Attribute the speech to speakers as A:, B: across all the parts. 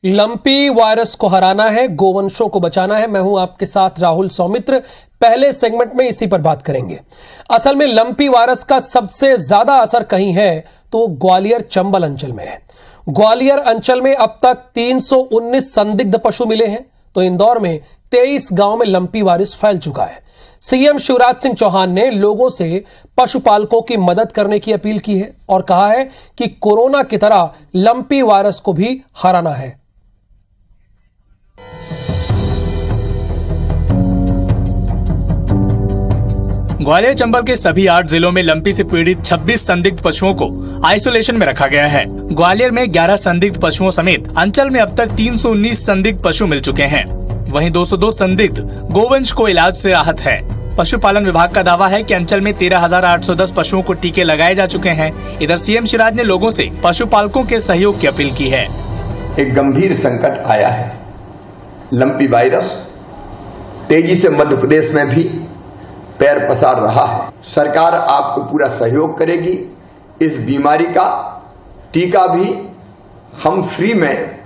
A: Lumpy virus को हराना है, गोवंशों को बचाना है। मैं हूं आपके साथ राहुल सौमित्र। पहले सेगमेंट में इसी पर बात करेंगे। असल में लंपी वायरस का सबसे ज्यादा असर कहीं है तो ग्वालियर चंबल अंचल में है। ग्वालियर अंचल में अब तक 319 संदिग्ध पशु मिले हैं, तो इंदौर में 23 गांव में लंपी वायरस फैल चुका है। सीएम शिवराज सिंह चौहान ने लोगों से पशुपालकों की मदद करने की अपील की है और कहा है कि कोरोना की तरह लंपी वायरस को भी हराना है।
B: ग्वालियर चंबल के सभी 8 जिलों में लंपी से पीड़ित 26 संदिग्ध पशुओं को आइसोलेशन में रखा गया है। ग्वालियर में 11 संदिग्ध पशुओं समेत अंचल में अब तक 319 संदिग्ध पशु मिल चुके हैं। वहीं 202 संदिग्ध गोवंश को इलाज से राहत है। पशुपालन विभाग का दावा है कि अंचल में 13,810 पशुओं को टीके लगाए जा चुके हैं। इधर सीएम शिवराज ने लोगों से पशुपालकों के सहयोग की अपील की है।
C: एक गंभीर संकट आया है। लंपी वायरस तेजी से मध्य प्रदेश में भी पैर पसार रहा है। सरकार आपको पूरा सहयोग करेगी। इस बीमारी का टीका भी हम फ्री में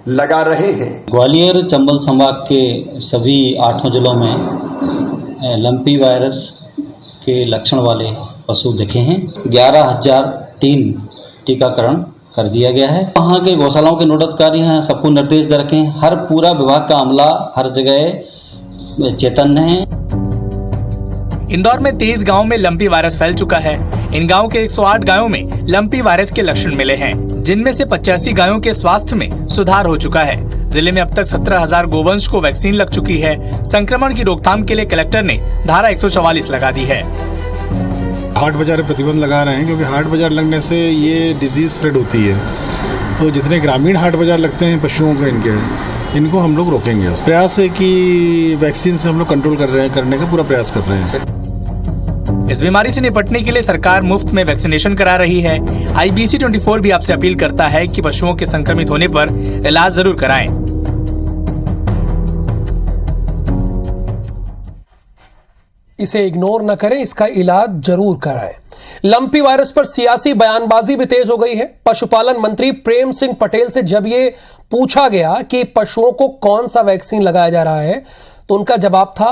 C: लगा रहे हैं।
D: ग्वालियर चंबल संभाग के सभी 8 जिलों में लंपी वायरस के लक्षण वाले पशु दिखे हैं। 11,003 टीकाकरण कर दिया गया है। वहाँ के गौशालाओं के नोडल अधिकारी हैं, सबको निर्देश दे रखे हैं। हर पूरा विभाग का अमला हर जगह चैतन्य है।
B: इंदौर में 23 गांवों में लंपी वायरस फैल चुका है। इन गांवों के 108 गायों में लंपी वायरस के लक्षण मिले हैं, जिनमें से 85 गायों के स्वास्थ्य में सुधार हो चुका है। जिले में अब तक 17,000 गोवंश को वैक्सीन लग चुकी है। संक्रमण की रोकथाम के लिए कलेक्टर ने धारा 144 लगा दी है।
E: हाट बाजार प्रतिबंध लगा रहे हैं, क्योंकि हाट बाजार लगने से ये डिजीज स्प्रेड होती है। तो जितने ग्रामीण हाट बाजार लगते हैं पशुओं के इनको हम लोग रोकेंगे। प्रयास है कि वैक्सीन से हम लोग कंट्रोल करने का पूरा प्रयास कर रहे हैं।
B: इस बीमारी से निपटने के लिए सरकार मुफ्त में वैक्सीनेशन करा रही है। IBC 24 भी आपसे अपील करता है कि पशुओं के संक्रमित होने पर इलाज जरूर कराएं।
A: इसे इग्नोर न करें, इसका इलाज जरूर कराएं। लंपी वायरस पर सियासी बयानबाजी भी तेज हो गई है। पशुपालन मंत्री प्रेम सिंह पटेल से जब ये पूछा गया कि पशुओं को कौन सा वैक्सीन लगाया जा रहा है, तो उनका जवाब था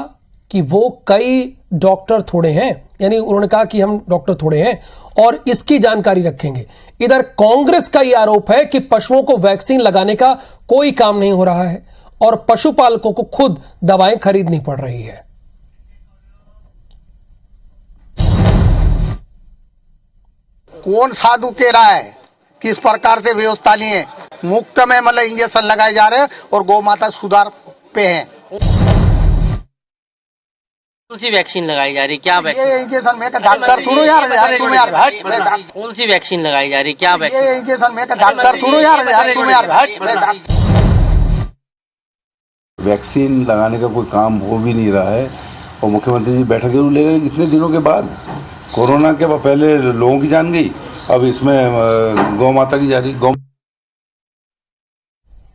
A: कि वो कई डॉक्टर थोड़े हैं, यानी उन्होंने कहा कि हम डॉक्टर थोड़े हैं और इसकी जानकारी रखेंगे। इधर कांग्रेस का यह आरोप है कि पशुओं को वैक्सीन लगाने का कोई काम नहीं हो रहा है और पशुपालकों को खुद दवाएं खरीदनी पड़ रही है।
F: कौन साधु कह रहा है कि इस प्रकार से व्यवस्था नहीं है? मुफ्त में मतलब इंजेक्शन लगाए जा रहे हैं और गौ माता सुधार पे हैं।
G: कौन सी वैक्सीन लगाई जा रही, क्या वैक्सीन?
F: ये इंजेक्शन में डॉक्टर सुनो यार तुम यार
G: कौन सी वैक्सीन लगाई जा रही, क्या वैक्सीन?
F: ये इंजेक्शन में डॉक्टर सुनो यार तुम यार
H: वैक्सीन लगाने का कोई काम हो भी नहीं रहा है और मुख्यमंत्री जी बैठक जरूर ले रहे हैं। इतने दिनों के बाद कोरोना के पहले लोगों की जान गई, अब इसमें गौ माता की जा रही।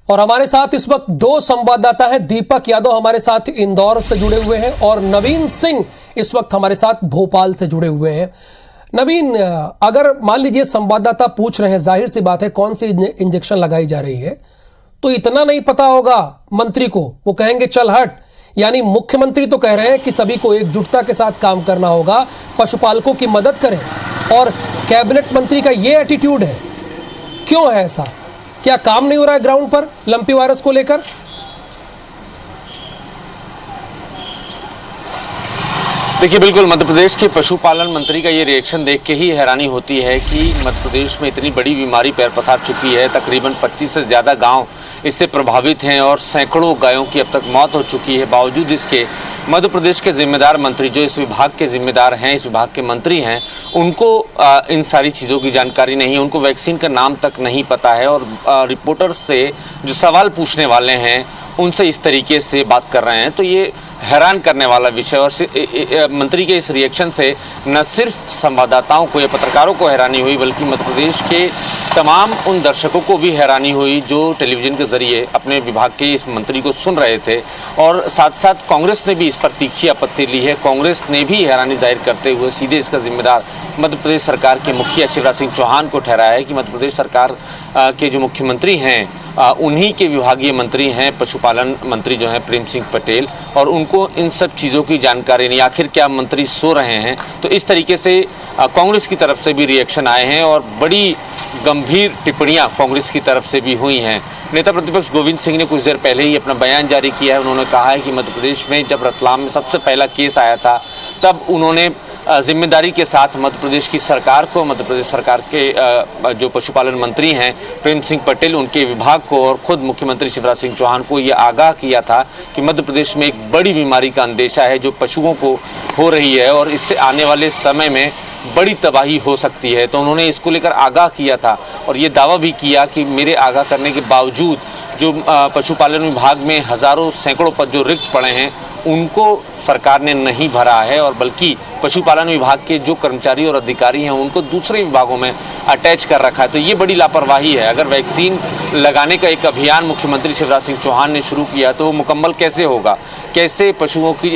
A: और हमारे साथ इस वक्त 2 संवाददाता हैं। दीपक यादव हमारे साथ इंदौर से जुड़े हुए हैं और नवीन सिंह इस वक्त हमारे साथ भोपाल से जुड़े हुए हैं। नवीन, अगर मान लीजिए संवाददाता पूछ रहे हैं, जाहिर सी बात है कौन सी इंजेक्शन लगाई जा रही है, तो इतना नहीं पता होगा मंत्री को, वो कहेंगे चल हट। यानी मुख्यमंत्री तो कह रहे हैं कि सभी को एकजुटता के साथ काम करना होगा, पशुपालकों की मदद करें, और कैबिनेट मंत्री का ये एटीट्यूड है। क्यों है ऐसा? क्या काम नहीं हो रहा है ग्राउंड पर लंपी वायरस को लेकर?
I: देखिए, बिल्कुल मध्य प्रदेश के पशुपालन मंत्री का ये रिएक्शन देख के ही हैरानी होती है कि मध्य प्रदेश में इतनी बड़ी बीमारी पैर पसार चुकी है। तकरीबन 25 से ज़्यादा गांव इससे प्रभावित हैं और सैकड़ों गायों की अब तक मौत हो चुकी है। बावजूद इसके मध्य प्रदेश के जिम्मेदार मंत्री, जो इस विभाग के जिम्मेदार हैं, इस विभाग के मंत्री हैं, उनको इन सारी चीज़ों की जानकारी नहीं है। उनको वैक्सीन का नाम तक नहीं पता है और रिपोर्टर्स से जो सवाल पूछने वाले हैं उनसे इस तरीके से बात कर रहे हैं। तो ये हैरान करने वाला विषय, और मंत्री के इस रिएक्शन से न सिर्फ संवाददाताओं को या पत्रकारों को हैरानी हुई, बल्कि मध्य प्रदेश के तमाम उन दर्शकों को भी हैरानी हुई जो टेलीविज़न के ज़रिए अपने विभाग के इस मंत्री को सुन रहे थे। और साथ साथ कांग्रेस ने भी इस पर तीखी आपत्ति ली है। कांग्रेस ने भी हैरानी जाहिर करते हुए सीधे इसका जिम्मेदार मध्य प्रदेश सरकार के मुखिया शिवराज सिंह चौहान को ठहराया है कि मध्य प्रदेश सरकार के जो मुख्यमंत्री हैं उन्हीं के विभागीय मंत्री हैं पशुपालन मंत्री जो हैं प्रेम सिंह पटेल, और उनको इन सब चीज़ों की जानकारी नहीं, आखिर क्या मंत्री सो रहे हैं। तो इस तरीके से कांग्रेस की तरफ से भी रिएक्शन आए हैं और बड़ी गंभीर टिप्पणियां कांग्रेस की तरफ से भी हुई हैं। नेता प्रतिपक्ष गोविंद सिंह ने कुछ देर पहले ही अपना बयान जारी किया है। उन्होंने कहा है कि मध्य प्रदेश में जब रतलाम में सबसे पहला केस आया था तब उन्होंने जिम्मेदारी के साथ मध्य प्रदेश की सरकार को, मध्य प्रदेश सरकार के जो पशुपालन मंत्री हैं प्रेम सिंह पटेल, उनके विभाग को और खुद मुख्यमंत्री शिवराज सिंह चौहान को ये आगाह किया था कि मध्य प्रदेश में एक बड़ी बीमारी का अंदेशा है जो पशुओं को हो रही है और इससे आने वाले समय में बड़ी तबाही हो सकती है। तो उन्होंने इसको लेकर आगाह किया था और ये दावा भी किया कि मेरे आगाह करने के बावजूद जो पशुपालन विभाग में हज़ारों सैकड़ों पद जो रिक्त पड़े हैं उनको सरकार ने नहीं भरा है और बल्कि पशुपालन विभाग के जो कर्मचारी और अधिकारी हैं उनको दूसरे विभागों में अटैच कर रखा है। तो ये बड़ी लापरवाही है। अगर वैक्सीन लगाने का एक अभियान मुख्यमंत्री शिवराज सिंह चौहान ने शुरू किया तो वो मुकम्मल कैसे होगा, कैसे पशुओं की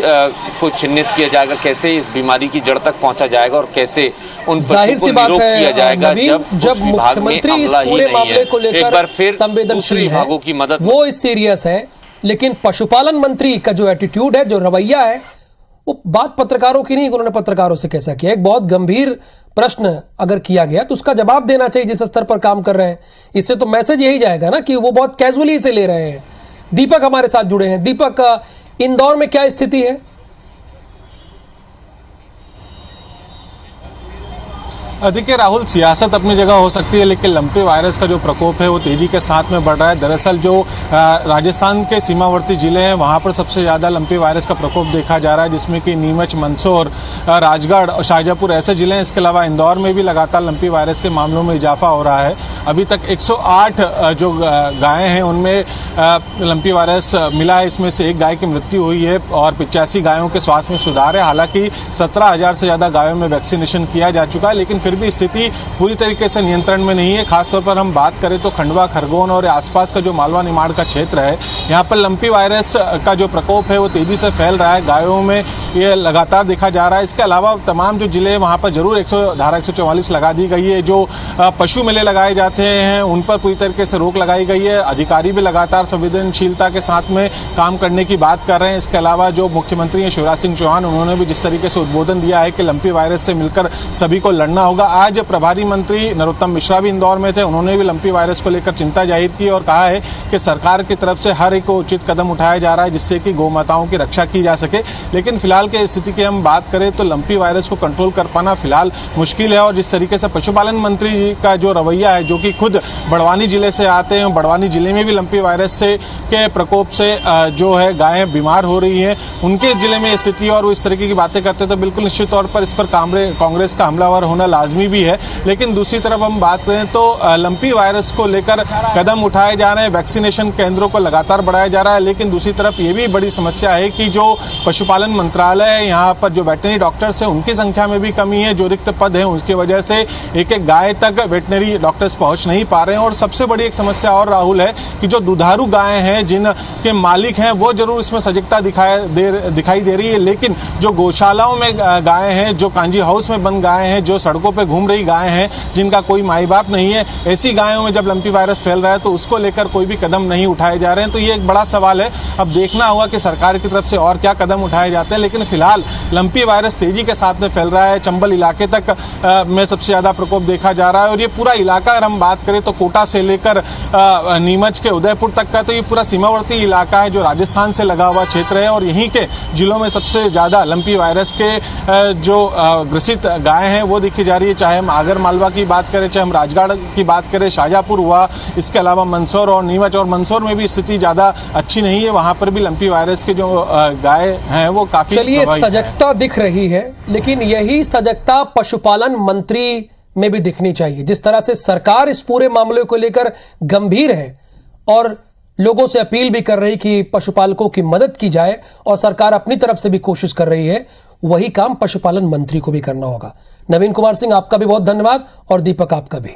I: को चिन्हित किया जाएगा, कैसे इस बीमारी की जड़ तक पहुंचा जाएगा और कैसे उन पशुओं को निरोग किया जाएगा जब
A: मुख्यमंत्री इस पूरे मामले को लेकर
I: संवेदनशील विभागों की मदद,
A: वो इस सीरियस है, लेकिन पशुपालन मंत्री का जो एटीट्यूड है, जो रवैया है, वो बात पत्रकारों की नहीं। उन्होंने पत्रकारों से कैसा किया, एक बहुत गंभीर प्रश्न अगर किया गया तो उसका जवाब देना चाहिए जिस स्तर पर काम कर रहे हैं। इससे तो मैसेज यही जाएगा ना कि वो बहुत कैजुअली इसे ले रहे हैं। दीपक हमारे साथ जुड़े हैं। दीपक, इंदौर में क्या स्थिति है?
E: देखिए राहुल, सियासत अपनी जगह हो सकती है लेकिन लंपी वायरस का जो प्रकोप है वो तेजी के साथ में बढ़ रहा है। दरअसल जो राजस्थान के सीमावर्ती जिले हैं वहां पर सबसे ज़्यादा लंपी वायरस का प्रकोप देखा जा रहा है, जिसमें कि नीमच, मंदसौर, राजगढ़ और शाहजहाँपुर ऐसे जिले हैं। इसके अलावा इंदौर में भी लगातार लंपी वायरस के मामलों में इजाफा हो रहा है। अभी तक 108 जो गायें हैं उनमें लंपी वायरस मिला है। इसमें से एक गाय की मृत्यु हुई है और 85 गायों के स्वास्थ्य में सुधार है। हालांकि 17,000 से ज़्यादा गायों में वैक्सीनेशन किया जा चुका है, लेकिन फिर भी स्थिति पूरी तरीके से नियंत्रण में नहीं है। खासतौर पर हम बात करें तो खंडवा, खरगोन और आसपास का जो मालवा निमाड़ का क्षेत्र है, यहाँ पर लंपी वायरस का जो प्रकोप है वो तेजी से फैल रहा है। गायों में ये लगातार देखा जा रहा है। इसके अलावा तमाम जो जिले हैं वहाँ पर जरूर धारा 144 लगा दी गई है। जो पशु मेले लगाए जाते हैं उन पर पूरी तरीके से रोक लगाई गई है। अधिकारी भी लगातार संवेदनशीलता के साथ में काम करने की बात कर रहे हैं। इसके अलावा जो मुख्यमंत्री हैं शिवराज सिंह चौहान, उन्होंने भी जिस तरीके से उद्बोधन दिया है कि लंपी वायरस से मिलकर सभी को लड़ना होगा। आज प्रभारी मंत्री नरोत्तम मिश्रा भी इंदौर में थे। उन्होंने भी लंपी वायरस को लेकर चिंता जाहिर की और कहा है कि सरकार की तरफ से हर एक उचित कदम उठाया जा रहा है जिससे कि गौ माताओं की रक्षा की जा सके। लेकिन फिलहाल की स्थिति की हम बात करें तो लंपी वायरस को कंट्रोल कर पाना फिलहाल मुश्किल है। और जिस तरीके से पशुपालन मंत्री जी का जो रवैया है, जो कि खुद बड़वानी जिले से आते हैं, बड़वानी जिले में भी लंपी वायरस से के प्रकोप से जो है गायें बीमार हो रही हैं, उनके जिले में स्थिति और वो इस तरीके की बातें करते हैं तो बिल्कुल निश्चित तौर पर इस पर कांग्रेस का हमलावर होना लाजमी भी है। लेकिन दूसरी तरफ हम बात करें तो लंपी वायरस को लेकर कदम उठाए जा रहे हैं, वैक्सीनेशन केंद्रों को लगातार बढ़ाया जा रहा है। लेकिन दूसरी तरफ ये भी बड़ी समस्या है कि जो पशुपालन मंत्रालय है, यहाँ पर जो वेटनरी डॉक्टर्स हैं उनकी संख्या में भी कमी है। जो रिक्त पद हैं उसकी वजह से एक एक गाय तक वेटनरी डॉक्टर्स पहुंच नहीं पा रहे हैं। और सबसे बड़ी एक समस्या और राहुल है कि जो दुधारू गायें हैं, जिनके मालिक हैं, वो जरूर इसमें सजगता दिखाई दे रही है, लेकिन जो गौशालाओं में गायें हैं, जो कांजी हाउस में बंद गायें हैं, जो सड़कों पर घूम रही गायें हैं, जिनका कोई माई बाप नहीं है, ऐसी गायों में जब लंपी वायरस फैल रहा है तो उसको लेकर कोई भी कदम नहीं उठाए जा रहे हैं। तो ये एक बड़ा सवाल है। अब देखना होगा कि सरकार की तरफ से और क्या कदम उठाए जाते हैं। लेकिन फिलहाल लंपी वायरस तेजी के साथ में फैल रहा है। चंबल इलाके तक में सबसे ज़्यादा प्रकोप देखा जा रहा है। और ये पूरा इलाका अगर हम बात करें तो कोटा से लेकर नीमच के उदयपुर तक का तो ये पूरा सीमावर्ती इलाका है जो राजस्थान से लगा हुआ क्षेत्र है। और यहीं के जिलों में सबसे ज़्यादा लंपी वायरस के जो ग्रसित गाय हैं वो दिखी जा रही है। चाहे हम आगर मालवा की बात करें, चाहे हम राजगढ़ की बात करें, शाहजहाँपुर हुआ, इसके अलावा मंदसौर और नीमच, और मंदसौर में भी स्थिति ज़्यादा अच्छी नहीं है। वहाँ पर भी लंपी वायरस के जो गाय हैं वो काफ़ी,
A: चलिए सजगता दिख रही है, लेकिन यही सजगता पशुपालन मंत्री में भी दिखनी चाहिए। जिस तरह से सरकार इस पूरे मामले को लेकर गंभीर है और लोगों से अपील भी कर रही कि पशुपालकों की मदद की जाए और सरकार अपनी तरफ से भी कोशिश कर रही है, वही काम पशुपालन मंत्री को भी करना होगा। नवीन कुमार सिंह, आपका भी बहुत धन्यवाद और दीपक आपका भी।